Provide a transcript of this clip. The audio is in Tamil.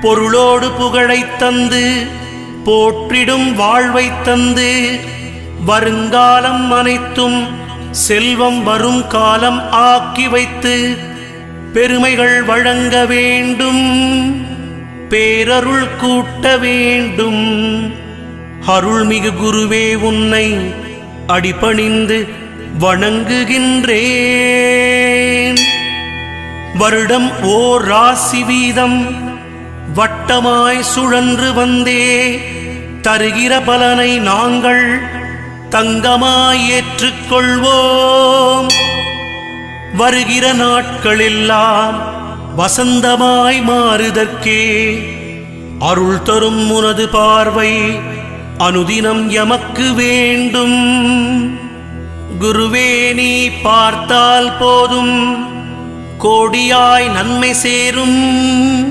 பொருளோடு புகழைத் தந்து போற்றிடும் வாழ்வைத் தந்து வருங்காலம் அனைத்தும் செல்வம் வரும் காலம் ஆக்கி வைத்து பெருமைகள் வழங்க வேண்டும், பேரருள் கூட்ட வேண்டும். அருள்மிகு குருவே, உன்னை அடிபணிந்து வணங்குகின்றேன். வருடம் ஓர் ராசி வீதம் வட்டமாய் சுழன்று வந்தே தருகிற பலனை நாங்கள் தங்கமாய் ஏற்றுக்கொள்வோம். வருகிற நாட்களெல்லாம் வசந்தமாய் மாறுதற்கே அருள் தரும் உனது பார்வை அனுதினம் எமக்கு வேண்டும். குருவே, நீ பார்த்தால் போதும் கோடியாய் நன்மை சேரும்.